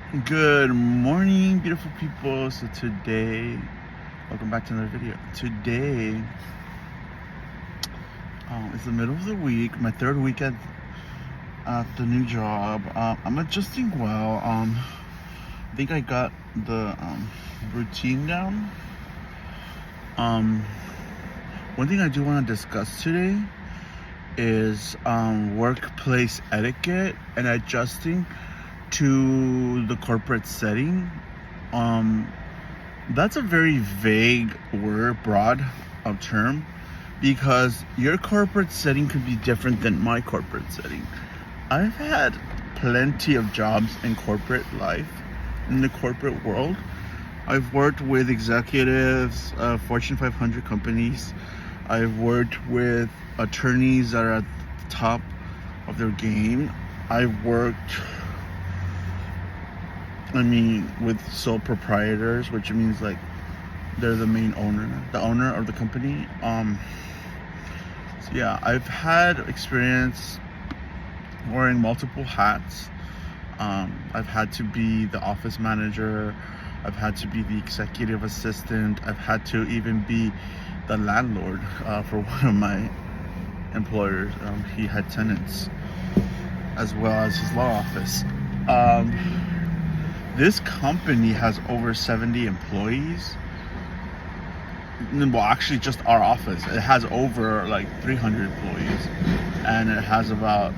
Good morning, beautiful people. So today, welcome back to another video. Today, it's the middle of the week, my third week at the new job. I'm adjusting well. I think I got the routine down. One thing I do want to discuss today is workplace etiquette and adjusting to the corporate setting. That's a very vague word, broad of term, because your corporate setting could be different than my corporate setting. I've had plenty of jobs in corporate life, in the corporate world. I've worked with executives, Fortune 500 companies. I've worked with attorneys that are at the top of their game. I've worked with sole proprietors, which means like they're the main owner, the owner of the company. So yeah, I've had experience wearing multiple hats. I've had to be the office manager. I've had to be the executive assistant. I've had to even be the landlord for one of my employers. He had tenants as well as his law office. This company has over 70 employees. Well, actually, just our office. It has over like 300 employees, and it has about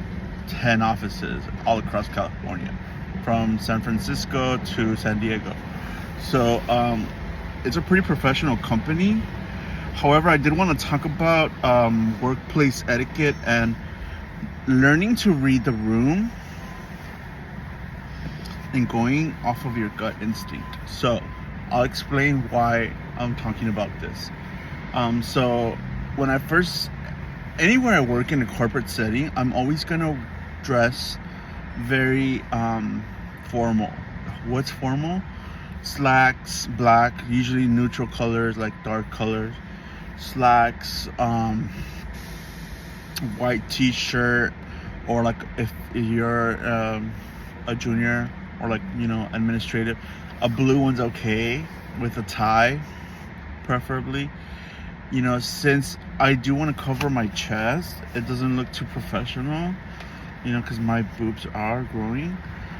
10 offices all across California, from San Francisco to San Diego. So it's a pretty professional company. However, I did want to talk about workplace etiquette and learning to read the room and going off of your gut instinct. So I'll explain why I'm talking about this. So when I first, anywhere I work in a corporate setting, I'm always gonna dress very formal. What's formal? Slacks, black, usually neutral colors like dark colors. Slacks, white t-shirt, or like if you're a junior or like administrative, a blue one's okay, with a tie preferably. Since I do want to cover my chest, it doesn't look too professional, because my boobs are growing.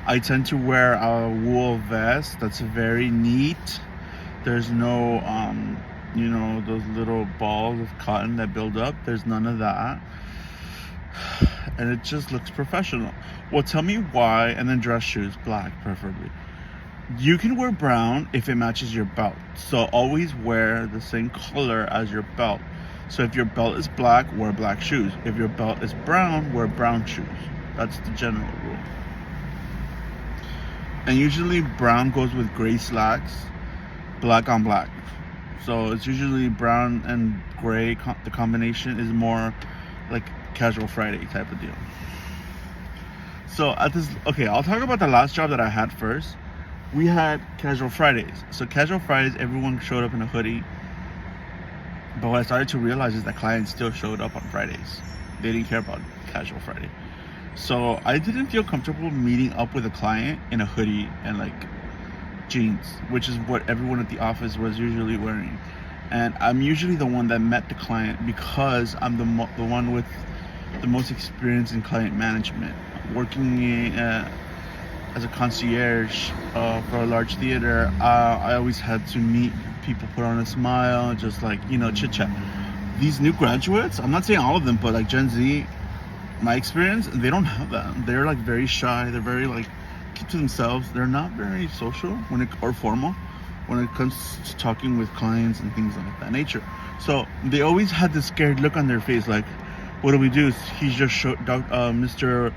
I tend to wear a wool vest that's very neat. There's no those little balls of cotton that build up. There's none of that, and it just looks professional. Well, tell me why. And then dress shoes, black preferably. You can wear brown if it matches your belt. So always wear the same color as your belt. So if your belt is black, wear black shoes. If your belt is brown, wear brown shoes. That's the general rule. And usually brown goes with gray slacks, black on black. So it's usually brown and gray. The combination is more like casual Friday type of deal. So I'll talk about the last job that I had first. We had casual Fridays. So casual Fridays, everyone showed up in a hoodie. But what I started to realize is that clients still showed up on Fridays. They didn't care about casual Friday. So I didn't feel comfortable meeting up with a client in a hoodie and like jeans, which is what everyone at the office was usually wearing. And I'm usually the one that met the client because I'm the one with the most experience in client management, working as a concierge for a large theater. I always had to meet people, put on a smile, just like chit chat. These new graduates, I'm not saying all of them, but like Gen Z, my experience, they don't have that. They're like very shy. They're very like keep to themselves. They're not very social or formal when it comes to talking with clients and things like that nature. So they always had this scared look on their face, like, what do we do? He's just Mr.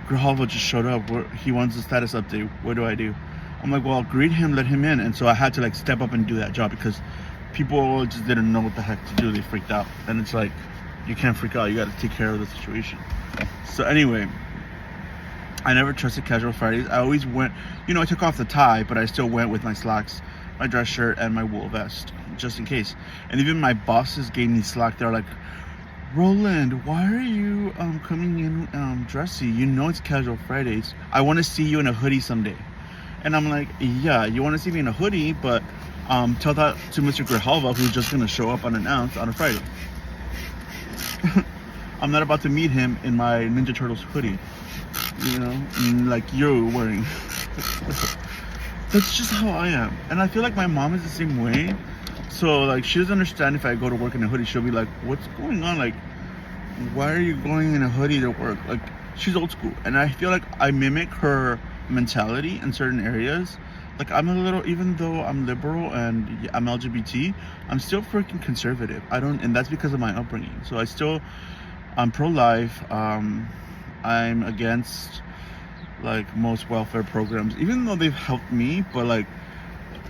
Grijalva just showed up. He wants a status update. What do I do? I'm like, well, greet him, let him in. And so I had to like step up and do that job because people just didn't know what the heck to do. They freaked out. And it's like, you can't freak out. You got to take care of the situation. So anyway, I never trusted casual Fridays. I always went, I took off the tie, but I still went with my slacks, my dress shirt, and my wool vest, just in case. And even my bosses gave me slack. They're like, Roland, why are you coming in dressy? It's casual Fridays. I want to see you in a hoodie someday. And I'm like, yeah, you want to see me in a hoodie, but tell that to Mr. Grijalva, who's just going to show up unannounced on a Friday. I'm not about to meet him in my Ninja Turtles hoodie, you know, like you're wearing. That's just how I am. And I feel like my mom is the same way. So, like, she doesn't understand if I go to work in a hoodie. She'll be like, what's going on? Like, why are you going in a hoodie to work? Like, she's old school. And I feel like I mimic her mentality in certain areas. Like, I'm a little, even though I'm liberal and I'm LGBT, I'm still freaking conservative. And that's because of my upbringing. So I'm pro-life. I'm against, like, most welfare programs, even though they've helped me. But, like,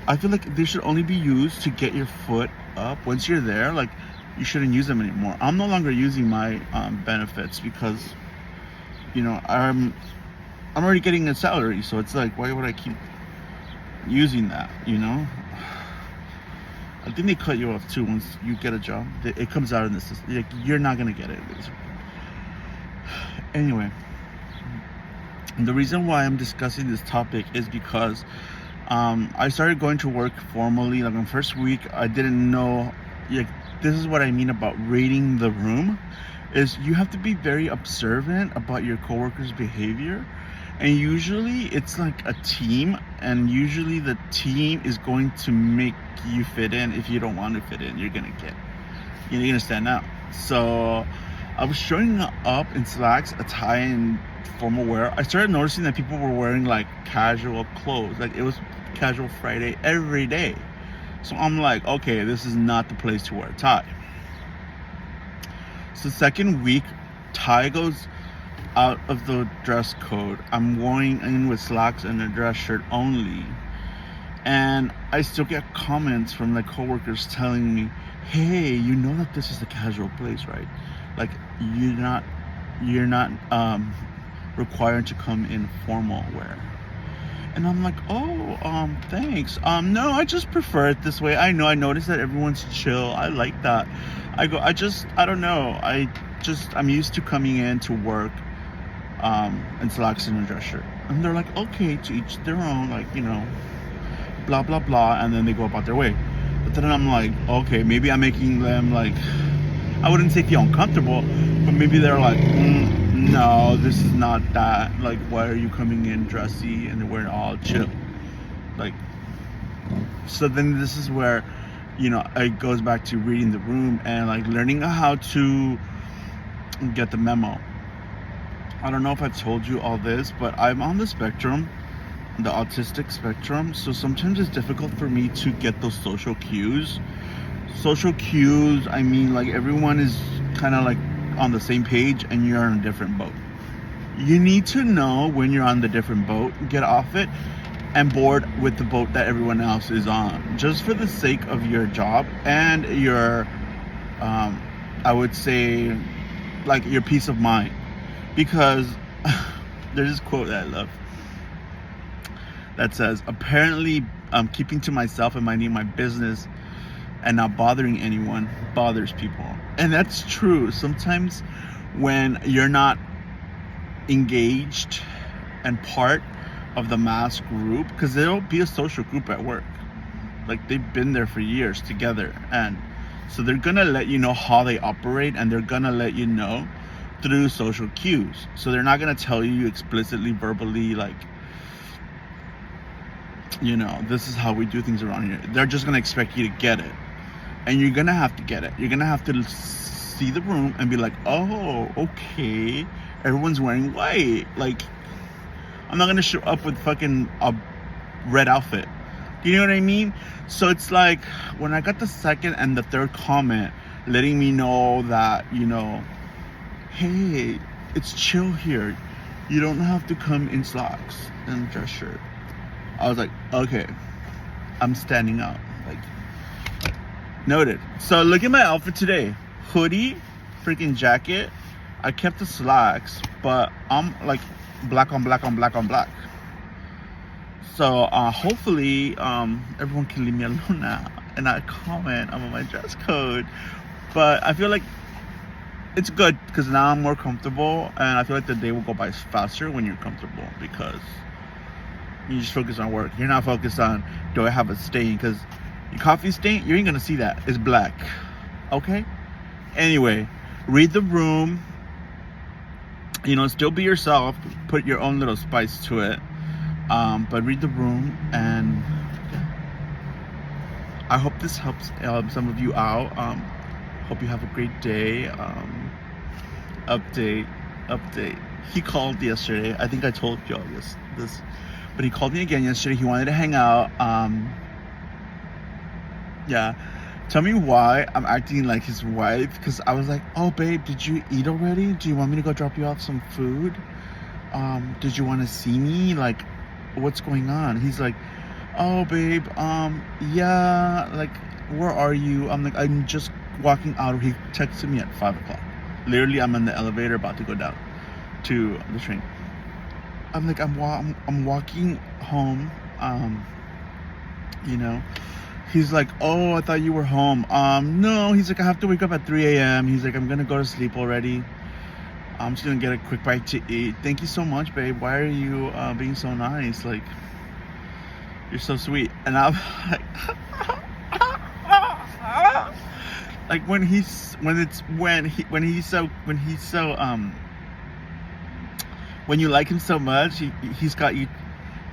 I feel like they should only be used to get your foot up. Once you're there, like, you shouldn't use them anymore. I'm no longer using my benefits because, you know, I'm already getting a salary. So it's like, why would I keep using that, you know? I think they cut you off too once you get a job. It comes out in the system. Like, you're not going to get it, basically. Anyway, the reason why I'm discussing this topic is because I started going to work formally. Like, my first week, I didn't know. Like, this is what I mean about reading the room. Is you have to be very observant about your coworkers' behavior, and usually it's like a team, and usually the team is going to make you fit in. If you don't want to fit in, you're gonna stand out. So I was showing up in slacks, a tie, and formal wear. I started noticing that people were wearing like casual clothes. Like, it was casual Friday every day. So I'm like, okay, this is not the place to wear a tie. So second week, tie goes out of the dress code. I'm going in with slacks and a dress shirt only. And I still get comments from like coworkers telling me, hey, you know that this is a casual place, right? Like, you're not required to come in formal wear. And I'm like, oh, thanks. No, I just prefer it this way. I noticed that everyone's chill. I like that. I don't know. I'm used to coming in to work in slacks and a dress shirt. And they're like, okay, to each their own, like, you know, blah, blah, blah. And then they go about their way. But then I'm like, okay, maybe I'm making them, like, I wouldn't say feel uncomfortable, but maybe they're like, no, this is not that. Like, why are you coming in dressy and we're all chill? Like, so then this is where, you know, it goes back to reading the room and like learning how to get the memo. I don't know if I've told you all this, but I'm on the spectrum, the autistic spectrum. So sometimes it's difficult for me to get those social cues. Social cues, I mean, like, everyone is kind of like on the same page and you're on a different boat. You need to know when you're on the different boat, get off it and board with the boat that everyone else is on, just for the sake of your job and your I would say, like, your peace of mind. Because there's this quote that I love that says, apparently keeping to myself and minding my business and not bothering anyone bothers people. And that's true. Sometimes when you're not engaged and part of the mass group, because there'll be a social group at work, like, they've been there for years together, and so they're gonna let you know how they operate, and they're gonna let you know through social cues. So they're not gonna tell you explicitly, verbally, like, you know, this is how we do things around here. They're just gonna expect you to get it. And you're gonna have to get it. You're gonna have to see the room and be like, oh, okay, everyone's wearing white. Like, I'm not gonna show up with fucking a red outfit. You know what I mean? So it's like, when I got the second and the third comment letting me know that, you know, hey, it's chill here. You don't have to come in slacks and dress shirt. I was like, okay, I'm standing out. Like, noted. So look at my outfit today. Hoodie, freaking jacket. I kept the slacks, but I'm like black on black on black on black. So hopefully everyone can leave me alone now and not comment on my dress code. But I feel like it's good because now I'm more comfortable, and I feel like the day will go by faster when you're comfortable, because You just focus on work. You're not focused on, do I have a stain? Because your coffee stain, you ain't gonna see that. It's black. Okay? Anyway, read the room. You know, still be yourself. Put your own little spice to it. But read the room, and I hope this helps some of you out. Hope you have a great day. Update. He called yesterday. I think I told y'all this, but he called me again yesterday. He wanted to hang out. Yeah. Tell me why I'm acting like his wife, because I was like, oh babe, did you eat already? Do you want me to go drop you off some food? Did you want to see me? Like, what's going on? He's like, oh babe, yeah, like, where are you? I'm like, I'm just walking out. He texted me at 5 o'clock. Literally, I'm in the elevator about to go down to the train. I'm like, I'm walking home. You know, he's like, oh, I thought you were home. No, he's like, I have to wake up at 3 a.m. He's like, I'm gonna go to sleep already. I'm just gonna get a quick bite to eat. Thank you so much, babe. Why are you being so nice? Like, you're so sweet. And I'm like, when you like him so much, he's got you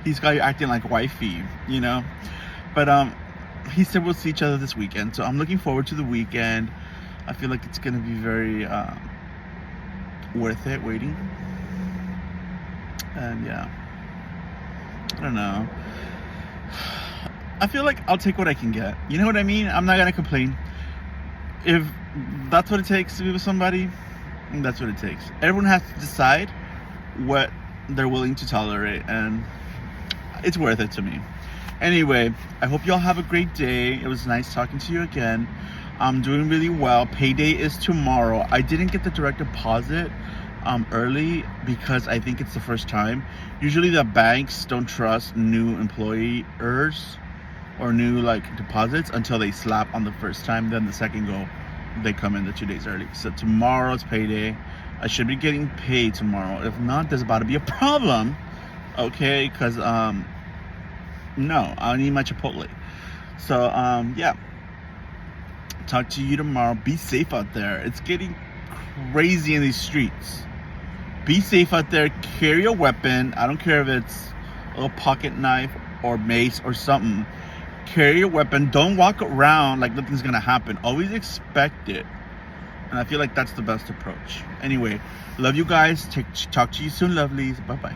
acting like wifey, you know. But he said we'll see each other this weekend, so I'm looking forward to the weekend. I feel like it's gonna be very worth it waiting. And yeah, I don't know. I feel like I'll take what I can get. You know what I mean? I'm not gonna complain. If that's what it takes to be with somebody, that's what it takes. Everyone has to decide what they're willing to tolerate, and it's worth it to me. Anyway, I hope y'all have a great day. It was nice talking to you again. I'm doing really well. Payday is tomorrow. I didn't get the direct deposit early because I think it's the first time. Usually the banks don't trust new employers or new like deposits until they slap on the first time. Then the second go, they come in the 2 days early. So tomorrow's payday. I should be getting paid tomorrow. If not, there's about to be a problem. Okay, because no, I need my Chipotle. So yeah, talk to you tomorrow. Be safe out there. It's getting crazy in these streets. Be safe out there. Carry a weapon. I don't care if it's a little pocket knife or mace or something. Carry a weapon. Don't walk around like nothing's gonna happen. Always expect it. And I feel like that's the best approach. Anyway, love you guys. Talk to you soon, lovelies. Bye bye.